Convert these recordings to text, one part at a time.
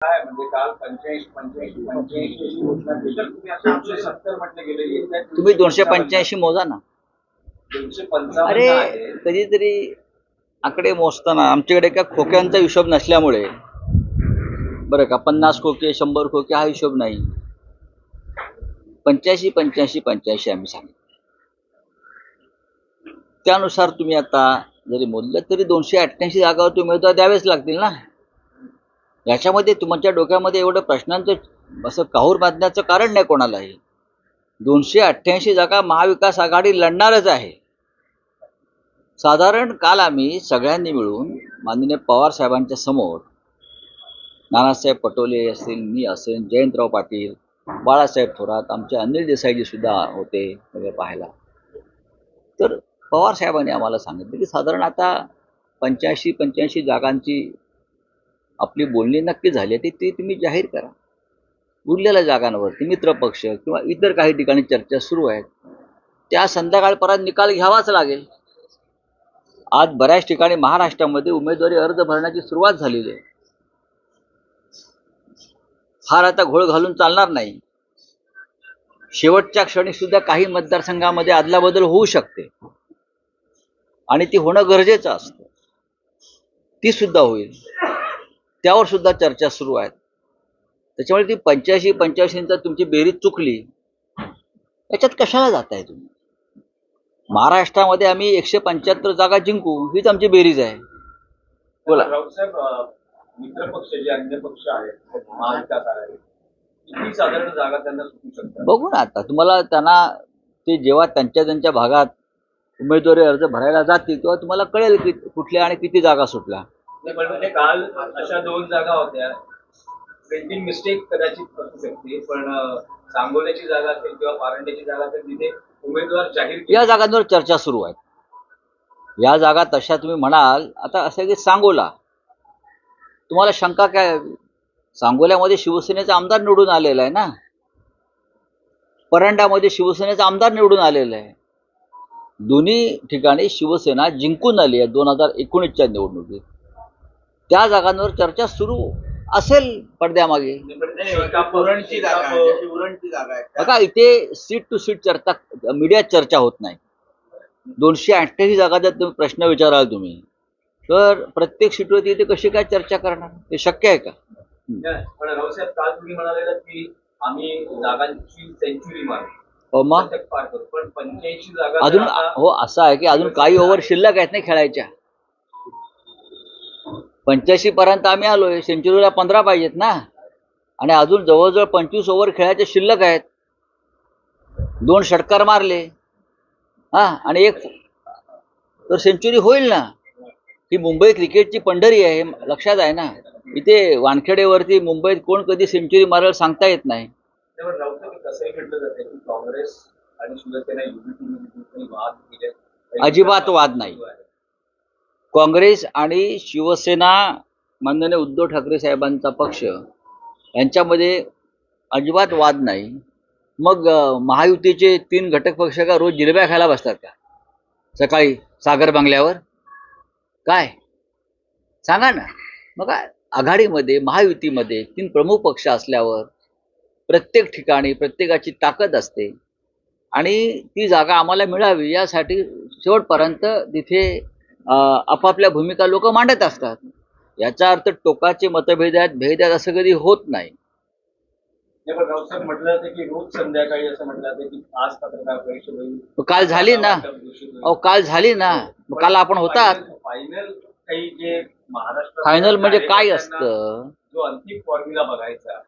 काय म्हणजे काल 85 अशी घोषणा केली. तर तुम्ही आता 270 म्हटले गेलेली आहे. तुम्ही 285 मोजा ना. 255 अरे आहे. कधीतरी आकडे मोजताना आमच्याकडे काय खोक्यांचा हिशोब नसल्यामुळे बरं का 50 खोके 100 खोके हा हिशोब नाही. 85 आम्ही सांगितलं. त्यानुसार तुम्ही आता जरी मोजलं तरी 288 जागावर उमेदवार द्यावेच लागतील ना. याच्यामध्ये तुमच्या डोक्यामध्ये एवढं प्रश्नांचं असं काहूर बांधण्याचं कारण नाही कोणालाही. 288 जागा महाविकास आघाडी लढणारच आहे. साधारण काल आम्ही सगळ्यांनी मिळून माननीय पवार साहेबांच्या समोर नानासाहेब पटोले असतील, मी असेल, जयंतराव पाटील, बाळासाहेब थोरात, आमचे अनिल देसाईजी सुद्धा होते सगळे पाहायला. तर पवार साहेबांनी आम्हाला सांगितलं की साधारण आता 85 जागांची आपली बोलणी नक्की झाली ती तुम्ही जाहीर करा. उरलेल्या जागांवरती मित्रपक्ष किंवा इतर काही ठिकाणी चर्चा सुरू आहेत. त्या संध्याकाळपर्यंत निकाल घ्यावाच लागेल. आज बऱ्याच ठिकाणी महाराष्ट्रामध्ये उमेदवारी अर्ज भरण्याची सुरुवात झालेली आहे. फार आता घोळ घालून चालणार नाही. शेवटच्या क्षणी सुद्धा काही मतदारसंघामध्ये अदलाबदल होऊ शकते आणि ती होणं गरजेचं असतं. ती सुद्धा होईल. त्यावर सुद्धा चर्चा सुरू आहेत. त्याच्यामुळे ती 85 तुमची बेरीज चुकली याच्यात कशाला जाताय तुम्ही. महाराष्ट्रामध्ये आम्ही 175 जागा जिंकू हीच आमची बेरीज आहे. बोला. राऊतसाहेब, मित्रपक्ष जे अन्य पक्ष आहेत महाविकास आघाडी, किती साधारण जागा त्यांना सुटू शकतात बघू ना. आता तुम्हाला त्यांना ते जेव्हा त्यांच्या भागात उमेदवारी अर्ज भरायला जातील तेव्हा तुम्हाला कळेल की कुठल्या आणि किती जागा सुटल्या. म्हणजे काल अशा 2 जागा होत्या. प्रिंटिंग मिस्टेक कदाचित असू शकते, पण सांगोल्याची जागा असेल किंवा पारंड्याची जागा असेल तिथे उमेदवार जाहीर या जागांवर चर्चा सुरू आहे. या जागा तशा तुम्ही म्हणाल. आता असं की सांगोला, तुम्हाला शंका काय. सांगोल्यामध्ये शिवसेनेचा आमदार निवडून आलेला आहे ना. परंडामध्ये शिवसेनेचा आमदार निवडून आलेला आहे. दोन्ही ठिकाणी शिवसेना जिंकून आली आहे 2019च्या निवडणुकीत. त्या जागांवर चर्चा सुरू असेल पडद्यामागे. बघा, इथे सीट टू सीट चर्चा मीडियात चर्चा होत नाही. 288 जागा जर तुम्ही प्रश्न विचाराल तुम्ही तर प्रत्येक सीटवरती इथे कशी काय चर्चा करणार. ते शक्य आहे का. पण रावसाहेब, काल तुम्ही म्हणालेला की आम्ही जागांची सेंचुरी मारू मग पार करू, पण 85 जागा अजून हो असं आहे की अजून काही ओव्हर शिल्लक आहेत नाही खेळायच्या. 85 पर्यंत आम्ही आलोय. सेंचुरीला 15 पाहिजेत ना. आणि अजून जवळजवळ 25 ओव्हर खेळायचे शिल्लक आहेत. 2 षटकार मारले हा आणि एक तर सेंचुरी होईल ना. ही मुंबई क्रिकेटची पंढरी आहे, लक्षात आहे ना. इथे वानखेडेवरती मुंबईत कोण कधी सेंचुरी मारेल सांगता येत नाही. कसंही म्हटलं जाते की काँग्रेस आणि शिवसेना युतीमध्ये वाद अजिबात वाद नाही. काँग्रेस आणि शिवसेना माननीय उद्धव ठाकरे साहेबांचा पक्ष यांच्यामध्ये अजिबात वाद नाही. मग महायुतीचे 3 घटक पक्ष का रोज जिलेब्या खायला बसतात का सकाळी सागर बंगल्यावर. काय सांगा ना. मग आघाडीमध्ये महायुतीमध्ये 3 प्रमुख पक्ष असल्यावर प्रत्येक ठिकाणी प्रत्येकाची ताकद असते आणि ती जागा आम्हाला मिळावी यासाठी शेवटपर्यंत तिथे आपापल्या भूमिका लोक मांडत असतात. याचा अर्थ टोकाचे मतभेद आहेत, भेद आहेत असं कधी होत नाही. म्हटलं जातं की रोज संध्याकाळी असं म्हटलं जातं की आज पत्रकार परिषद होईल. काल झाली ना. काल झाली ना. काल आपण होतात. फायनल काही जे महाराष्ट्र फायनल म्हणजे काय असतं. जो अंतिम फॉर्म्युला बघायचा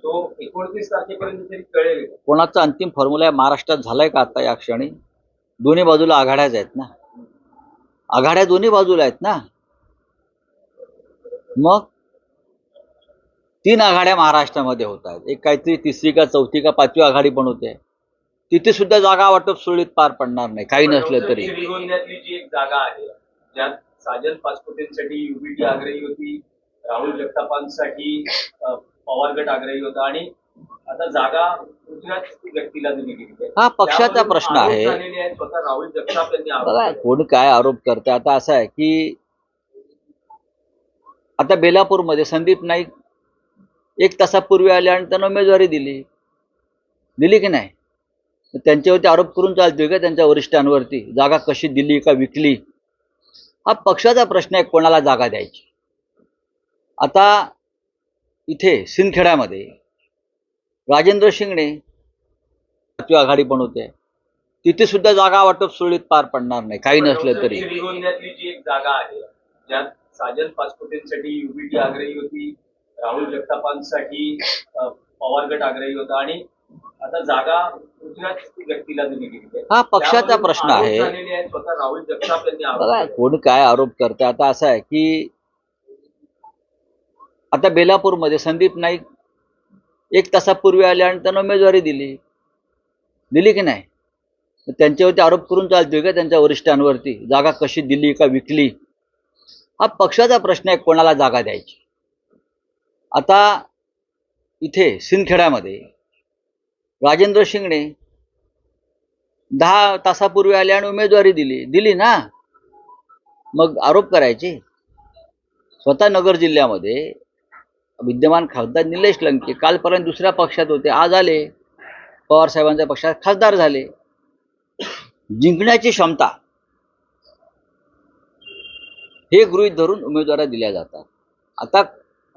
तो 29 तारखेपर्यंत तरी कळेल. कोणाचा अंतिम फॉर्म्युला आहे महाराष्ट्रात झालाय का आता या क्षणी. दोन्ही बाजूला आघाड्याच आहेत ना. आघाड्या दोन्ही बाजूला आहेत ना. मग 3 आघाड्या महाराष्ट्रामध्ये होत आहेत. एक काहीतरी 3री का 4थी का 5वी आघाडी पण होते. तिथे सुद्धा जागा वाटप सुरळीत पार पडणार नाही काही नसलं तरी. श्रीगोंद्यातली जी एक जागा आहे ज्यात साजन पाचपुतेंसाठी युबीटी आग्रही होती, राहुल जगतापांसाठी पवार गट आग्रही होता आणि आता जागा दुसऱ्याच व्यक्तीला दिली गेली. हा पक्षाचा प्रश्न आहे. स्वतः राहुल जगताप यांनी कोणी काय आरोप करते. आता असं आहे की आता बेलापूरमध्ये संदीप नाईक 1 तासापूर्वी आले आणि त्यांना उमेदवारी दिली की नाही? त्यांच्यावरती आरोप करून चालतोय का त्यांच्या वरिष्ठांवरती? जागा कशी दिली का विकली? हा पक्षाचा प्रश्न आहे, कोणाला जागा द्यायची. आता इथे सिंदखेड्यामध्ये राजेंद्र शिंगणे आघाडी पण होते, तिथे सुद्धा जागा वाटप सुरळीत पार पडणार नाही काही नसलं तरी. श्रीगोंद्यातली जी एक जागा आहे ज्यात साजन पाचपुतेंसाठी युबीटी आग्रही होती, राहुल जगतापांसाठी पवार गट आग्रही होता आणि आता जागा दुसऱ्याच व्यक्तीला दिली गेली आहे. हा पक्षाचा प्रश्न आहे. स्वतः राहुल जगताप यांनी बघा कोण काय आरोप करते. आता असं आहे की आता बेलापूरमध्ये संदीप नाईक 1 तासापूर्वी आले आणि त्यांना उमेदवारी दिली की नाही? त्यांच्यावरती आरोप करून चालतोय का त्यांच्या वरिष्ठांवरती? जागा कशी दिली का विकली? हा पक्षाचा प्रश्न आहे, कोणाला जागा द्यायची. आता इथे सिंदखेड्यामध्ये राजेंद्र शिंगणे 10 तासापूर्वी आले आणि उमेदवारी दिली ना, मग आरोप करायचे. स्वतः नगर जिल्ह्यामध्ये विद्यमान खासदार निलेश लंके कालपर्यंत दुसऱ्या पक्षात होते, आज आले पवार साहेबांच्या पक्षात खासदार झाले. जिंकण्याची क्षमता हे गृहीत धरून उमेदवारी दिल्या जातात. आता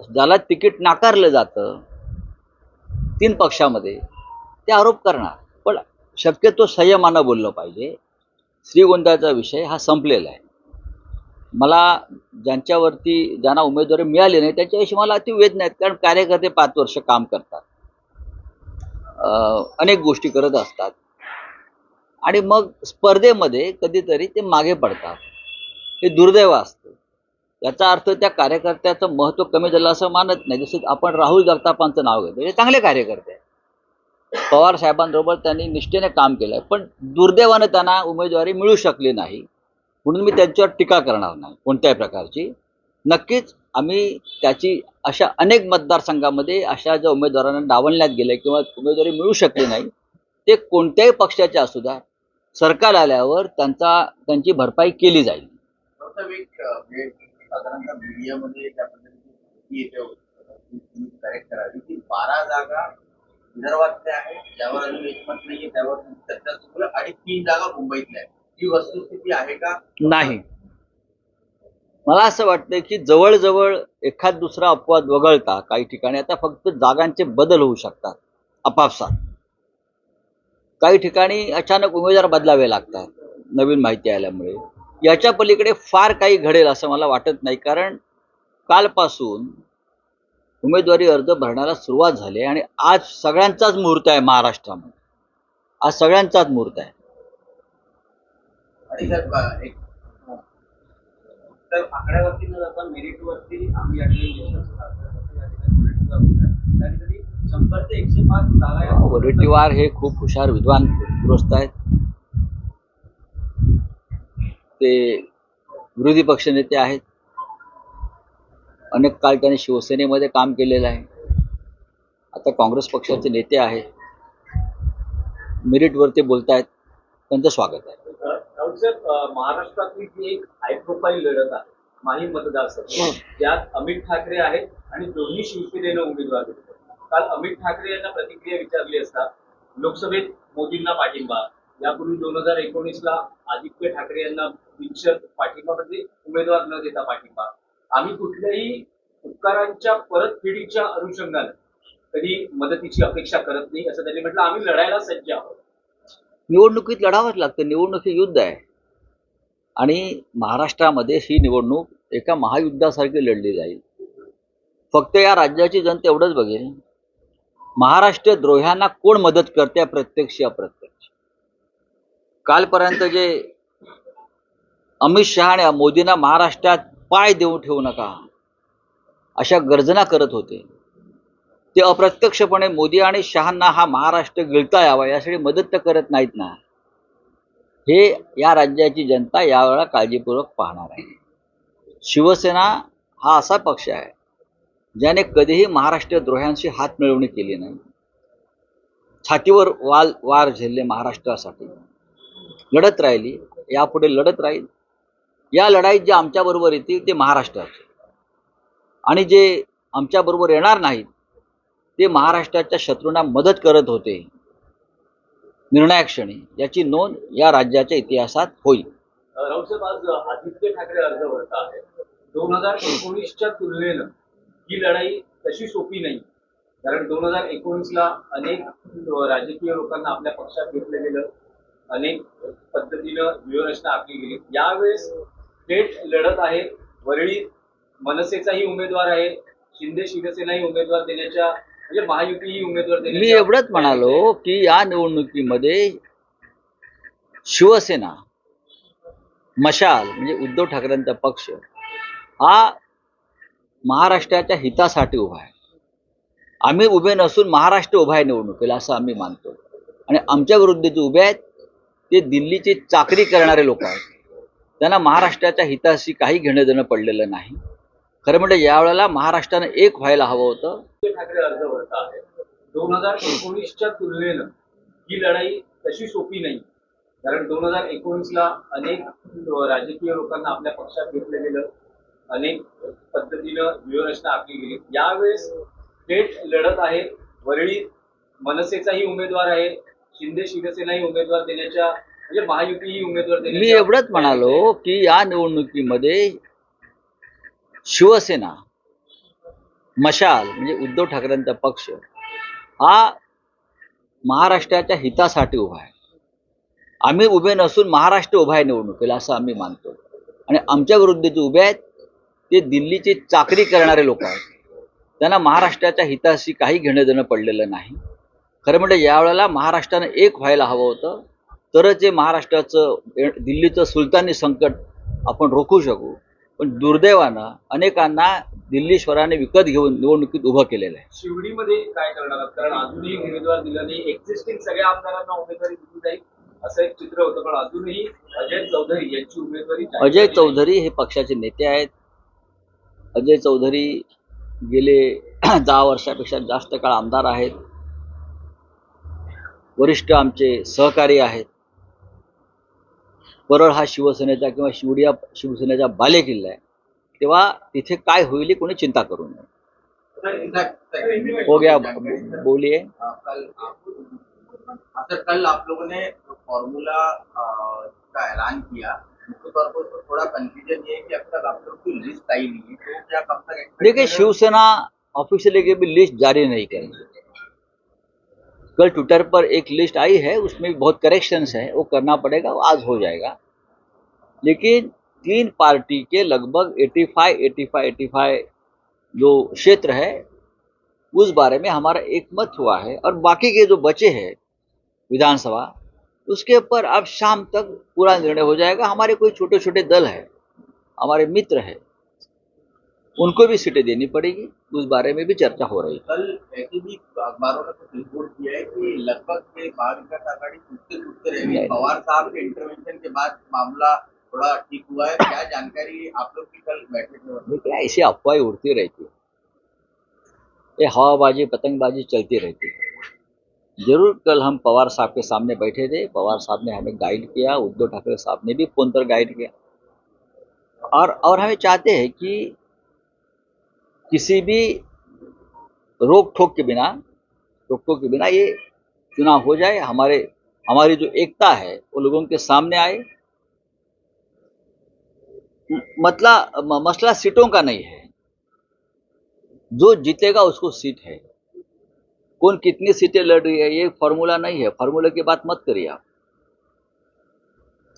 ज्याला तिकीट नाकारलं जातं 3 पक्षामध्ये ते आरोप करणार, पण शक्यतो संयमानं बोललं पाहिजे. श्रीगोंद्याचा विषय हा संपलेला आहे. मला ज्यांना उमेदवारी मिळाली नाही त्याच्याविषयी मला अति वेद नाहीत, कारण कार्यकर्ते 5 वर्ष काम करतात, अनेक गोष्टी करत असतात आणि मग स्पर्धेमध्ये कधीतरी ते मागे पडतात. हे दुर्दैव असतं. याचा अर्थ त्या कार्यकर्त्याचं महत्त्व कमी झालं असं मानत नाही. जसं आपण राहुल जगतापांचं नाव घेतो, हे चांगले कार्यकर्ते आहेत, पवार साहेबांबरोबर त्यांनी निष्ठेने काम केलं आहे, पण दुर्दैवानं त्यांना उमेदवारी मिळू शकली नाही, म्हणून मी त्यांच्यावर टीका करणार नाही कोणत्याही प्रकारची. नक्कीच आम्ही त्याची अशा अनेक मतदारसंघामध्ये अशा ज्या उमेदवारांना डावलण्यात गेले किंवा उमेदवारी मिळू शकली नाही, ते कोणत्याही पक्षाचे असू द्या, सरकार आल्यावर त्यांची भरपाई केली जाईल. साधारणतः मीडियामध्ये त्या पद्धतीने करेक्ट करावी की 12 जागा विदर्भातल्या आहेत ज्यावर अजून एकमत नाहीये, त्यावर चर्चा सुरू आहे, आणि 3 जागा मुंबईतल्या आहेत. ही वस्तुस्थिती आहे का? नाही. मला असं वाटतं की जवळजवळ एखाद दुसरा अपवाद वगळता काही ठिकाणी आता फक्त जागांचे बदल होऊ शकतात आपापसात. काही ठिकाणी अचानक उमेदवार बदलावे लागतात नवीन माहिती आल्यामुळे. याच्या पलीकडे फार काही घडेल असं मला वाटत नाही, कारण कालपासून उमेदवारी अर्ज भरण्याला सुरुवात झाली आणि आज सगळ्यांचाच मुहूर्त आहे महाराष्ट्रामध्ये. आज सगळ्यांचाच मुहूर्त आहे. आणि सर तर आकड्यावरती न जाता मेरिटवरती आम्ही शंभर ते 105 जागा. वडेट्टीवार हे खूप हुशार विद्वान गृहस्थ आहेत. ते विरोधी पक्षनेते आहेत. अनेक काळ त्यांनी शिवसेनेमध्ये काम केलेलं आहे. आता काँग्रेस पक्षाचे नेते आहेत. मेरिटवरती बोलतायत, त्यांचं स्वागत आहे. राहुल साहेब, महाराष्ट्रातली जी एक हाय प्रोफाईल लढत आहे माही मतदारसंघ, त्यात अमित ठाकरे आहेत आणि दोन्ही शिवसेनेनं उमेदवार दिले. काल अमित ठाकरे यांना प्रतिक्रिया विचारली असता लोकसभेत मोदींना पाठिंबा, यापूर्वी 2019ला आदित्य ठाकरे यांना बिनशर्त पाठिंबा, म्हणजे उमेदवार न देता पाठिंबा. आम्ही कुठल्याही उपकारांच्या परतफेडीच्या अनुषंगाने कधी मदतीची अपेक्षा करत नाही असं त्यांनी म्हटलं. आम्ही लढायला सज्ज आहोत. निवडणुकीत लढावंच लागतं. निवडणूक हे युद्ध आहे आणि महाराष्ट्रामध्ये ही निवडणूक एका महायुद्धासारखी लढली जाईल. फक्त या राज्याची जनता एवढंच बघेल, महाराष्ट्र द्रोह्यांना कोण मदत करते, प्रत्यक्ष अप्रत्यक्ष. कालपर्यंत जे अमित शहा आणि मोदींना महाराष्ट्रात पाय देऊ ठेवू नका अशा गर्जना करत होते, ते अप्रत्यक्षपणे मोदी आणि शहांना हा महाराष्ट्र गिळता यावा यासाठी मदत तर करत नाहीत ना. हे या राज्याची जनता यावेळेला काळजीपूर्वक पाहणार आहे. शिवसेना हा असा पक्ष आहे ज्याने कधीही महाराष्ट्र द्रोह्यांशी हात मिळवणी केली नाही. छातीवर वार झेलले महाराष्ट्रासाठी लढत राहिली, यापुढे लढत राहील. या लढाईत जे आमच्याबरोबर येतील ते महाराष्ट्राचे, आणि जे आमच्याबरोबर येणार नाहीत ते महाराष्ट्राच्या शत्रूंना मदत करत होते निर्णायक क्षणी, याची नोंद या राज्याच्या इतिहासात होईल. राऊतसाहेब, आज आदित्य ठाकरे अर्ज भरत आहे. 2019च्या तुलनेनं ही लढाई तशी सोपी नाही, कारण 2019ला अनेक राजकीय लोकांना आपल्या पक्षात घेतलं गेलं, अनेक पद्धतीनं व्यूहरचना आखली गेली. यावेळेस थेट लढत आहे. वरळी मनसेचाही उमेदवार आहे, शिंदे शिवसेनाही उमेदवार देण्याच्या, म्हणजे महायुती ही उमेदवार मी देण्याच्या. एवढंच म्हणालो की या निवडणुकीमध्ये शिवसेना, मशाल म्हणजे उद्धव ठाकरेंचा पक्ष हा महाराष्ट्राच्या हितासाठी उभा आहे. आम्ही उभे नसून महाराष्ट्र उभा आहे निवडणुकीला, असं आम्ही मानतो. आणि आमच्या विरुद्ध जे उभे आहेत ते दिल्लीची चाकरी करणारे लोक आहेत. त्यांना महाराष्ट्राच्या हिताशी काही घेणं देणं पडलेलं नाही. खरं म्हणजे यावेळेला महाराष्ट्रानं एक व्हायला हवं होतं. आदित्य ठाकरे अर्ज भरत आहे. 2019च्या तुलनेनं ही लढाई तशी सोपी नाही, कारण 2019ला अनेक राजकीय लोकांना आपल्या पक्षात घेतलं गेलं, अनेक पद्धतीनं व्यूहरचना आखली गेली. यावेळेस थेट लढत आहे. वरळी मनसेचाही उमेदवार आहे, शिंदे शिवसेनाही उमेदवार देण्याच्या, म्हणजे महायुती ही उमेदवार मी देण्याच्या. एवढंच म्हणालो की या निवडणुकीमध्ये शिवसेना, मशाल म्हणजे उद्धव ठाकरेंचा पक्ष हा महाराष्ट्राच्या हितासाठी उभा आहे. आम्ही उभे नसून महाराष्ट्र उभा आहे निवडणुकीला, असं आम्ही मानतो. आणि आमच्या विरुद्ध जे उभे आहेत ते दिल्लीची चाकरी करणारे लोक आहेत. त्यांना महाराष्ट्राच्या हिताशी काही घेणं देणं पडलेलं नाही. खरं म्हणजे यावेळेला महाराष्ट्रानं एक व्हायला हवं होतं, तरच हे महाराष्ट्राचं दिल्लीचं सुलतानी संकट आपण रोखू शकू. पण दुर्दैवानं अनेकांना दिल्लीश्वराने विकत घेऊन निवडणुकीत उभं केलेलं आहे. शिवडीमध्ये काय करणार आहात? कारण अजूनही उमेदवार दिला नाही. एक्झिस्टिंग सगळ्या आमदारांना उमेदवारी दिली जाईल असं एक चित्र होतं, पण अजूनही अजय चौधरी यांची उमेदवारी जाहीर अजय झाली नाही. चौधरी हे पक्षाचे नेते आहेत. अजय चौधरी गेले 10 वर्षापेक्षा जास्त काळ आमदार आहेत. वरिष्ठ आमचे सहकारी आहेत. परळ हा शिवसेनेचा किंवा शिवडी हा शिवसेनेचा बालेकिल्ला आहे. तेव्हा तिथे काय होईल ही कोणी चिंता करू नये. हो गया, बोलिए. कल आप लोगों ने फॉर्मूला का ऐलान किया, मुख्य तौर पर उसमें थोड़ा कंफ्यूजन ये है कि अब तक आप लोग की लिस्ट आई नहीं है, तो क्या कब तक expect देखिए, कर रहे हो? शिवसेना ऑफिशियली की भी लिस्ट जारी नहीं करेंगे. कल ट्विटर पर एक लिस्ट आई है, उसमें बहुत करेक्शंस है, वो करना पड़ेगा, वो आज हो जाएगा. लेकिन 3 पार्टी के लगभग 85 जो क्षेत्र है उस बारे में हमारा एक मत हुआ है. और बाकी के जो बचे हैं विधानसभा, उसके ऊपर अब शाम तक पूरा निर्णय हो जाएगा. हमारे कोई छोटे छोटे दल है, हमारे मित्र हैं, उनको भी सीटें देनी पड़ेगी. उस बारे में भी चर्चा हो रही है. कल ऐसे भी अखबारों ने कुछ रिपोर्ट किया है कि लगभग ये महाविकास आघाड़ी टूटते रह गई. नहीं। पवार साहब के इंटरवेंशन के बाद मामला थोड़ा ठीक हुआ है. क्या जानकारी आप लोग की कल बैठक में हुई? क्या ऐसी अफवाहें उड़ती रहती है, ये हवाबाजी पतंगबाजी चलती रहती है. जरूर कल हम पवार साहब के सामने बैठे थे. पवार साहब ने हमें गाइड किया, उद्धव ठाकरे साहब ने भी फोन पर गाइड किया. और हमें चाहते हैं कि किसी भी रोक टोक के बिना ये चुनाव हो जाए. हमारी जो एकता है वो लोगों के सामने आए. मसला सीटों का नहीं है, जो जीतेगा उसको सीट है. कौन कितनी सीटें लड़ रही है ये फॉर्मूला नहीं है. फॉर्मूले की बात मत करिए आप.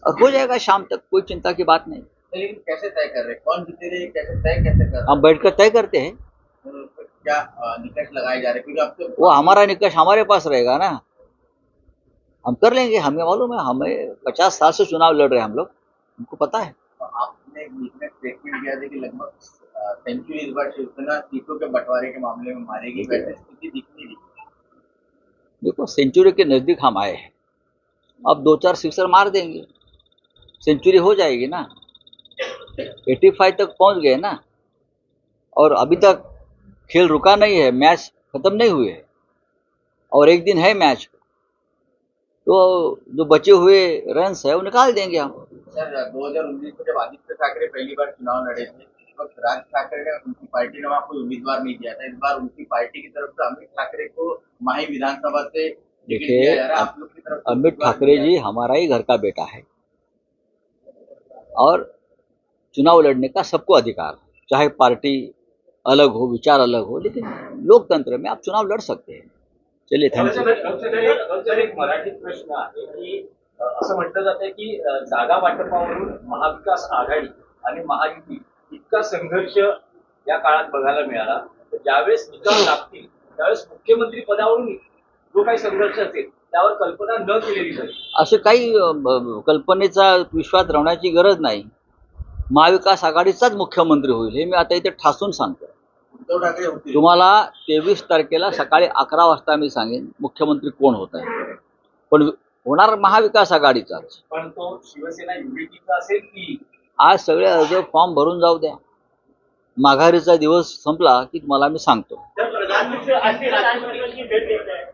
और हो जाएगा शाम तक, कोई चिंता की बात नहीं. लेकिन कैसे तय कर रहे हैं, कौन जीते रहे, कैसे कर रहे हैं? हम बैठकर तय करते हैं. क्या निकट लगाए जा रहे हैं? क्योंकि अब तो वो हमारा निकष हमारे पास रहेगा ना, हम कर लेंगे. हमें मालूम है, हमें 50 साल से चुनाव लड़ रहे हैं हम लोग, हमको पता है. आपने एक बीच में स्टेटमेंट दिया था कि लगभग सेंचुरी इस बार शिवसेना सीटों के बंटवारे के मामले में मारेगी. वैसे स्थिति दिख नहीं रही. देखो, सेंचुरी के नजदीक हम आए हैं. अब 2-4 सिक्सर मार देंगे, सेंचुरी हो जाएगी ना. 85 तक पहुंच गए ना. और अभी तक खेल रुका नहीं है, मैच खत्म नहीं हुए हैं, और एक दिन है मैच. तो जो बचे हुए रन्स है वो निकाल देंगे हम. सर, 2019 में जब आदित्य ठाकरे पहली बार चुनाव लड़े थे वक्त राज ठाकरे ने उनकी पार्टी ने वहाँ कोई उम्मीदवार नहीं दिया था। इस बार उनकी पार्टी की तरफ से अमित ठाकरे को माही विधानसभा से टिकट दिया देखिए, जा रहा है। आप लोग की तरफ से अमित उम्मीदवार ठाकरे दिया जी हमारा ही घर का बेटा है और चुनाव लड़ने का सबको अधिकार है, चाहे पार्टी अलग हो, विचार अलग हो, लेकिन लोकतंत्र में आप चुनाव लड़ सकते हैं। चलिए, थँक्यू। सर, एक मराठीत प्रश्न आहे की असं म्हटलं जातं की जागा वाटपावरून महाविकास आघाडी आणि महायुती इतका संघर्ष या काळात बघायला मिळाला. तर ज्यावेळेस निकाल लागतील त्यावेळेस मुख्यमंत्री पदावरून जो काही संघर्ष असेल त्यावर कल्पना न केलेली जाईल. असं काही कल्पनेचा विश्वास राहण्याची गरज नाही. महाविकास आघाडीचाच मुख्यमंत्री होईल हे मी आता इथे ठासून सांगतो. उद्धव ठाकरे होतील. तुम्हाला 23 तारखेला सकाळी 11 वाजता मी सांगेन मुख्यमंत्री कोण होत आहे, पण होणार महाविकास आघाडीचाच. पण तो शिवसेना युनिटीचा असेल की आज सगळे अर्ज फॉर्म भरून जाऊ द्या. माघारीचा दिवस संपला की तुम्हाला मी सांगतो. प्रधानमंत्री आणखी राष्ट्रपतींची भेट देत आहे.